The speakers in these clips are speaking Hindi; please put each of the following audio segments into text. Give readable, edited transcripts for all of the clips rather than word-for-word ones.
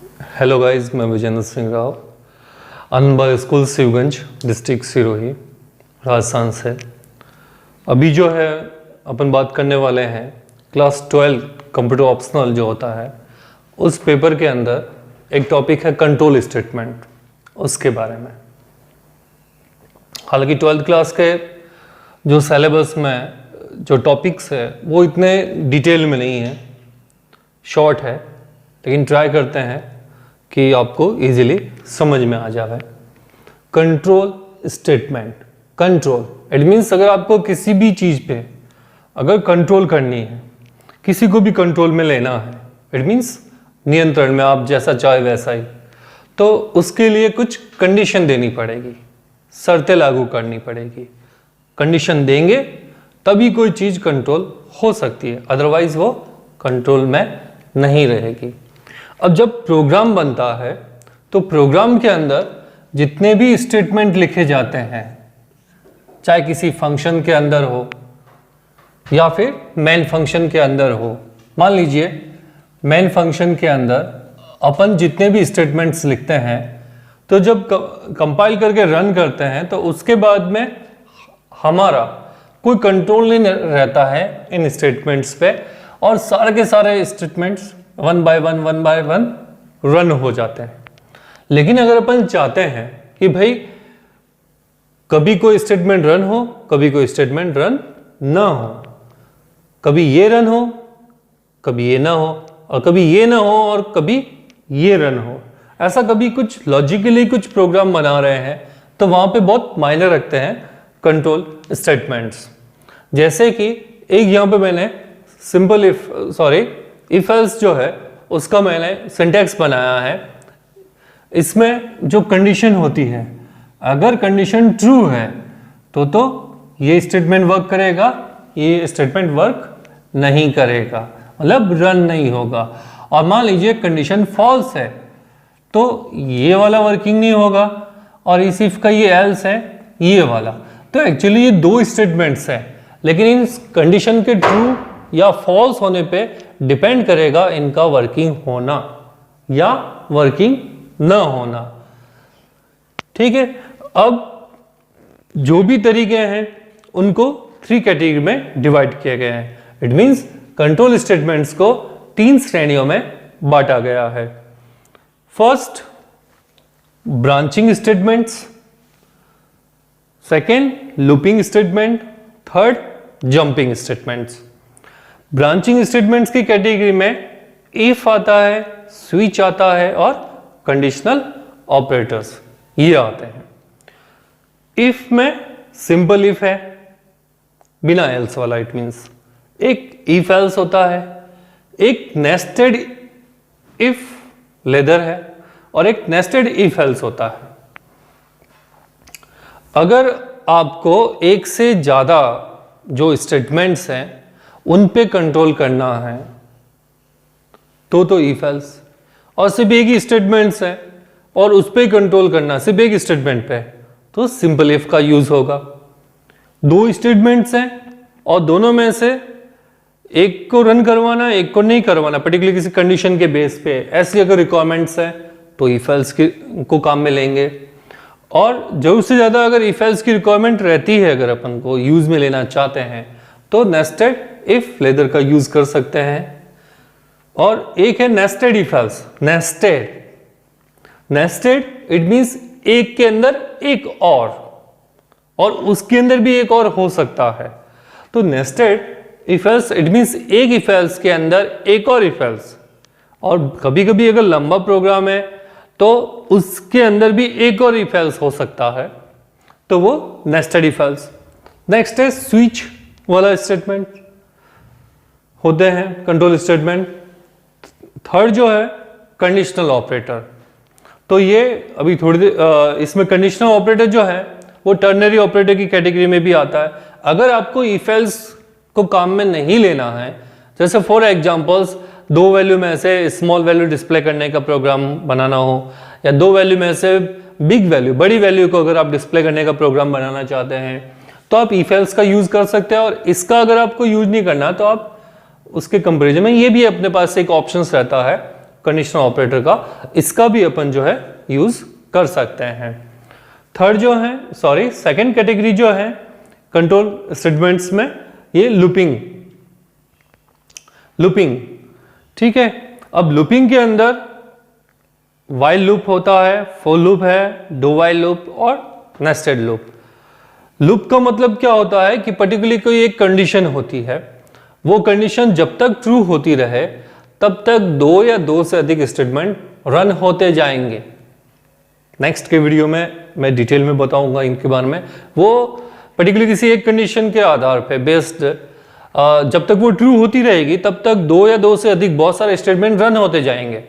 हेलो गाइस, मैं विजेंद्र सिंह राव, आनंद स्कूल शिवगंज, डिस्ट्रिक्ट सिरोही, राजस्थान से। अभी जो है अपन बात करने वाले हैं क्लास 12 कंप्यूटर ऑप्शनल जो होता है उस पेपर के अंदर एक टॉपिक है कंट्रोल स्टेटमेंट, उसके बारे में। हालांकि 12th क्लास के जो सिलेबस में जो टॉपिक्स है वो इतने डिटेल में नहीं है, शॉर्ट है, लेकिन ट्राई करते हैं कि आपको इजीली समझ में आ जाए। Control statement, control it means अगर आपको किसी भी चीज़ पे अगर कंट्रोल करनी है, किसी को भी कंट्रोल में लेना है, इट मीन्स नियंत्रण में, आप जैसा चाहे वैसा ही, तो उसके लिए कुछ कंडीशन देनी पड़ेगी, शर्तें लागू करनी पड़ेगी। कंडीशन देंगे तभी कोई चीज़ कंट्रोल हो सकती है, अदरवाइज वो कंट्रोल में नहीं रहेगी। अब जब प्रोग्राम बनता है तो प्रोग्राम के अंदर जितने भी स्टेटमेंट लिखे जाते हैं, चाहे किसी फंक्शन के अंदर हो या फिर मेन फंक्शन के अंदर हो, मान लीजिए मेन फंक्शन के अंदर अपन जितने भी स्टेटमेंट्स लिखते हैं तो जब कंपाइल करके रन करते हैं तो उसके बाद में हमारा कोई कंट्रोल नहीं रहता है इन स्टेटमेंट्स पे, और सारे के सारे statements one by one run हो जाते हैं। लेकिन अगर अपन चाहते हैं कि भाई कभी कोई स्टेटमेंट रन हो, कभी कोई स्टेटमेंट रन ना हो, कभी ये रन हो, कभी ये ना हो, और कभी ये ना हो और कभी ये रन हो, ऐसा कभी कुछ लॉजिकली कुछ प्रोग्राम बना रहे हैं तो वहां पे बहुत मायने रखते हैं कंट्रोल स्टेटमेंट्स। जैसे कि एक यहां पे मैंने सिंपल इफ एल्स जो है उसका मैंने सिंटैक्स बनाया है। इसमें जो कंडीशन होती है, अगर कंडीशन ट्रू है तो ये स्टेटमेंट वर्क करेगा, ये स्टेटमेंट वर्क नहीं करेगा, मतलब रन नहीं होगा। और मान लीजिए कंडीशन फॉल्स है तो ये वाला वर्किंग नहीं होगा, और इस इफ का ये एल्स है ये वाला। तो एक्चुअली ये दो स्टेटमेंट्स हैं, लेकिन इन कंडीशन के ट्रू या फॉल्स होने पे डिपेंड करेगा इनका वर्किंग होना या वर्किंग न होना। ठीक है, अब जो भी तरीके हैं उनको 3 कैटेगरी में डिवाइड किए गए हैं। इट मींस कंट्रोल स्टेटमेंट्स को 3 श्रेणियों में बांटा गया है। First, branching statements, second looping statement, third jumping statements. Branching statements की कैटेगरी में इफ आता है, स्विच आता है और कंडीशनल ऑपरेटर्स ये आते हैं। इफ में सिंपल इफ है बिना एल्स वाला, इट मींस एक इफ एल्स होता है, एक नेस्टेड इफ लेदर है और एक नेस्टेड इफ एल्स होता है। अगर आपको एक से ज्यादा जो स्टेटमेंट्स हैं उन पे कंट्रोल करना है तो इफ एल्स, और सिर्फ एक ही स्टेटमेंट्स है और उस पे कंट्रोल करना सिर्फ एक स्टेटमेंट पे तो सिंपल इफ का यूज होगा। 2 स्टेटमेंट्स हैं और दोनों में से एक को रन करवाना, एक को नहीं करवाना, पर्टिकुलर किसी कंडीशन के बेस पे, ऐसी अगर रिक्वायरमेंट्स है तो इफ एल्स को काम में लेंगे। और जरूरत से ज्यादा अगर इफ एल्स की रिक्वायरमेंट रहती है, अगर अपन को यूज में लेना चाहते हैं तो नेस्टेड इफ लेदर का यूज कर सकते हैं। और एक है nested if else. Nested it means एक के अंदर एक और उसके अंदर भी एक और हो सकता है। तो nested if else it means एक इफ एल्स के अंदर एक और इफ एल्स, और कभी कभी अगर लंबा प्रोग्राम है तो उसके अंदर भी एक और इफ एल्स हो सकता है, तो वो नेस्टेड इफ एल्स। नेक्स्ट है स्विच वाला स्टेटमेंट होते हैं कंट्रोल स्टेटमेंट। थर्ड जो है कंडीशनल ऑपरेटर। तो ये अभी थोड़ी देर इसमें कंडीशनल ऑपरेटर जो है वो टर्नरी ऑपरेटर की कैटेगरी में भी आता है। अगर आपको इफ एल्स को काम में नहीं लेना है, जैसे फॉर एग्जांपल्स 2 वैल्यू में से स्मॉल वैल्यू डिस्प्ले करने का प्रोग्राम बनाना हो, या 2 वैल्यू में से बिग वैल्यू, बड़ी वैल्यू को अगर आप डिस्प्ले करने का प्रोग्राम बनाना चाहते हैं तो आप इफ एल्स का यूज कर सकते हैं। और इसका अगर आपको यूज नहीं करना तो आप उसके कंपैरिजन में ये भी अपने पास एक ऑप्शंस रहता है कंडीशनल ऑपरेटर का, इसका भी अपन जो है यूज कर सकते हैं। थर्ड जो है सेकंड कैटेगरी जो है कंट्रोल स्टेटमेंट्स में, ये लूपिंग। ठीक है, अब लूपिंग के अंदर वाइल लूप होता है, फॉर लूप है, डू वाइल लूप और नेस्टेड लूप। लूप का मतलब क्या होता है कि पर्टिकुलरली कोई एक कंडीशन होती है, वो कंडीशन जब तक ट्रू होती रहे तब तक दो या दो से अधिक स्टेटमेंट रन होते जाएंगे। नेक्स्ट के वीडियो में मैं डिटेल में बताऊंगा इनके बारे में। वो पर्टिकुलर किसी एक कंडीशन के आधार पे बेस्ड जब तक वो ट्रू होती रहेगी तब तक दो या दो से अधिक बहुत सारे स्टेटमेंट रन होते जाएंगे,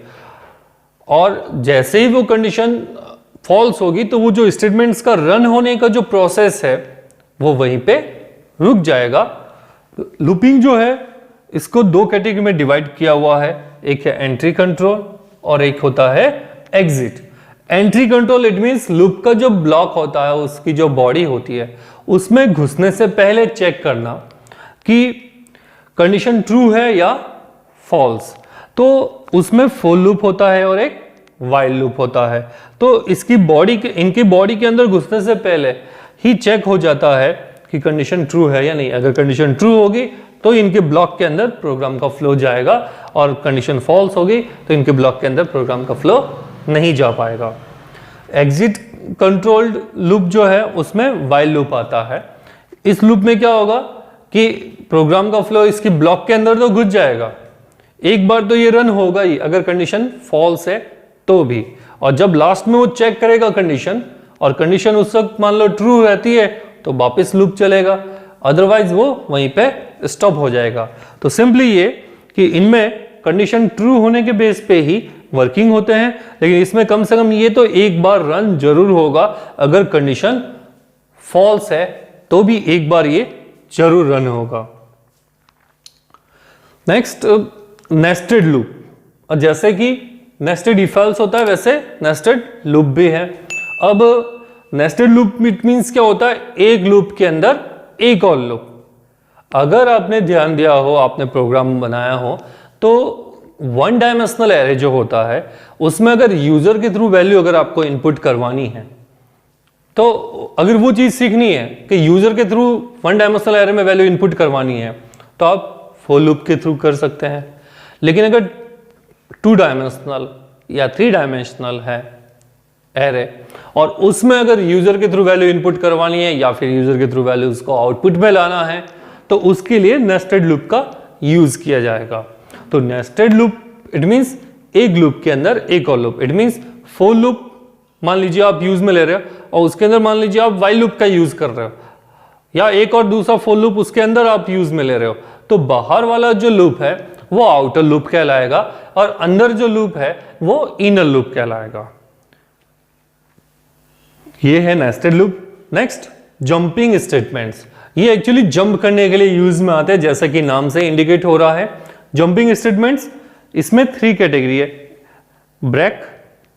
और जैसे ही वो कंडीशन फॉल्स होगी तो वो जो स्टेटमेंट्स का रन होने का जो प्रोसेस है वो वहीं पे रुक जाएगा। लूपिंग जो है इसको दो कैटेगरी में डिवाइड किया हुआ है, एक है एंट्री कंट्रोल और एक होता है exit. Entry control it means loop का जो ब्लॉक होता है, उसकी जो बॉडी होती है, उसमें घुसने से पहले चेक करना कि कंडीशन ट्रू है या फॉल्स। तो उसमें फॉर लूप होता है और एक वाइल लूप होता है। तो इनकी बॉडी के अंदर घुसने से पहले ही चेक हो जाता है कि कंडीशन ट्रू है या नहीं। अगर कंडीशन ट्रू होगी तो इनके ब्लॉक के अंदर प्रोग्राम का फ्लो जाएगा, और कंडीशन फॉल्स होगी तो इनके ब्लॉक के अंदर प्रोग्राम का फ्लो नहीं जा पाएगा। एग्जिट कंट्रोल्ड लूप जो है उसमें वाइल लूप आता है। इस लूप में क्या होगा कि प्रोग्राम का फ्लो इसकी ब्लॉक के अंदर तो घुस जाएगा, एक बार तो ये रन होगा ही अगर कंडीशन फॉल्स है तो भी, और जब लास्ट में वो चेक करेगा कंडीशन और कंडीशन उस वक्त मान लो ट्रू रहती है तो वापस लूप चलेगा, अदरवाइज वो वहीं पे स्टॉप हो जाएगा। तो सिंपली ये कि इनमें कंडीशन ट्रू होने के बेस पे ही वर्किंग होते हैं, लेकिन इसमें कम से कम ये तो एक बार रन जरूर होगा। अगर कंडीशन फॉल्स है तो भी एक बार ये जरूर रन होगा। नेक्स्ट नेस्टेड लूप, और जैसे कि नेस्टेड इफ एल्स होता है वैसे नेस्टेड लूप भी है। अब नेस्टेड लूप इट मींस क्या होता है, एक लूप के अंदर एक और लूप। अगर आपने ध्यान दिया हो, आपने प्रोग्राम बनाया हो, तो वन डायमेंशनल एरे जो होता है उसमें अगर यूजर के थ्रू वैल्यू अगर आपको इनपुट करवानी है, तो अगर वो चीज सीखनी है कि यूजर के थ्रू वन डायमेंशनल एरे में वैल्यू इनपुट करवानी है तो आप फॉर लूप के थ्रू कर सकते हैं। लेकिन अगर टू डायमेंशनल या थ्री डायमेंशनल है एरे और उसमें अगर यूजर के थ्रू वैल्यू इनपुट करवानी है या फिर यूजर के थ्रू वैल्यू उसको आउटपुट में लाना है, तो उसके लिए नेस्टेड लूप का यूज किया जाएगा। तो नेस्टेड लूप इट मींस एक लूप के अंदर एक और loop. It means for loop मान लीजिए आप यूज में ले रहे हो और उसके अंदर मान लीजिए आप वाइल लूप का यूज कर रहे हो, या एक और दूसरा फॉर लूप उसके अंदर आप यूज में ले रहे हो, तो बाहर वाला जो लूप है वो आउटर लूप कहलाएगा और अंदर जो लूप है वो इनर लूप कहलाएगा। ये है nested loop. Next jumping statements, ये एक्चुअली जंप करने के लिए यूज में आते हैं, जैसा कि नाम से इंडिकेट हो रहा है। जंपिंग स्टेटमेंट्स इसमें थ्री कैटेगरी है, ब्रेक,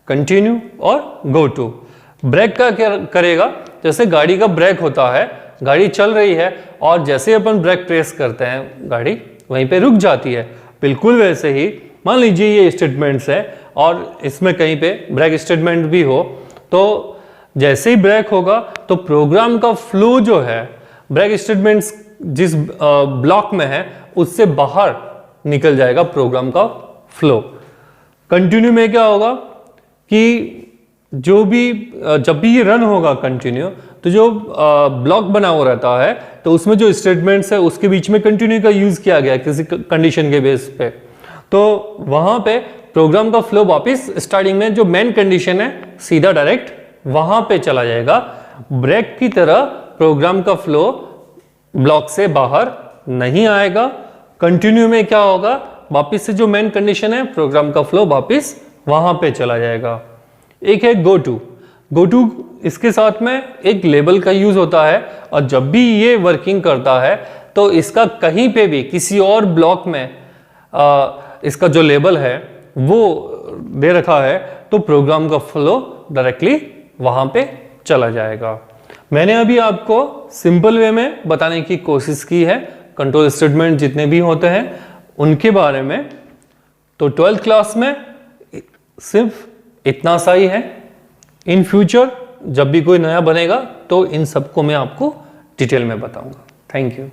कंटिन्यू और गो टू। ब्रेक का क्या करेगा, जैसे गाड़ी का ब्रेक होता है, गाड़ी चल रही है और जैसे अपन ब्रेक प्रेस करते हैं गाड़ी वहीं पे रुक जाती है, बिल्कुल वैसे ही मान लीजिए ये स्टेटमेंट्स है और इसमें कहीं पे ब्रेक स्टेटमेंट भी हो, तो जैसे ही ब्रेक होगा तो प्रोग्राम का फ्लो जो है ब्रेक स्टेटमेंट्स जिस ब्लॉक में है उससे बाहर निकल जाएगा प्रोग्राम का फ्लो। कंटिन्यू में क्या होगा कि जो भी जब भी ये रन होगा कंटिन्यू, तो जो ब्लॉक बना हुआ रहता है तो उसमें जो स्टेटमेंट्स है उसके बीच में कंटिन्यू का यूज किया गया किसी कंडीशन के बेस पे, तो वहां पे प्रोग्राम का फ्लो वापस स्टार्टिंग में जो मेन कंडीशन है सीधा डायरेक्ट वहां पे चला जाएगा। ब्रेक की तरह प्रोग्राम का फ्लो ब्लॉक से बाहर नहीं आएगा। कंटिन्यू में क्या होगा, वापस से जो मेन कंडीशन है प्रोग्राम का फ्लो वापस वहां पे चला जाएगा। एक है गो टू। गो टू इसके साथ में एक लेबल का यूज होता है और जब भी ये वर्किंग करता है तो इसका कहीं पे भी किसी और ब्लॉक में इसका जो लेबल है वो दे रखा है तो प्रोग्राम का फ्लो डायरेक्टली वहां पे चला जाएगा। मैंने अभी आपको सिंपल वे में बताने की कोशिश की है कंट्रोल स्टेटमेंट जितने भी होते हैं उनके बारे में। तो 12th क्लास में सिर्फ इतना सा ही है। इन फ्यूचर जब भी कोई नया बनेगा तो इन सबको मैं आपको डिटेल में बताऊंगा। Thank you.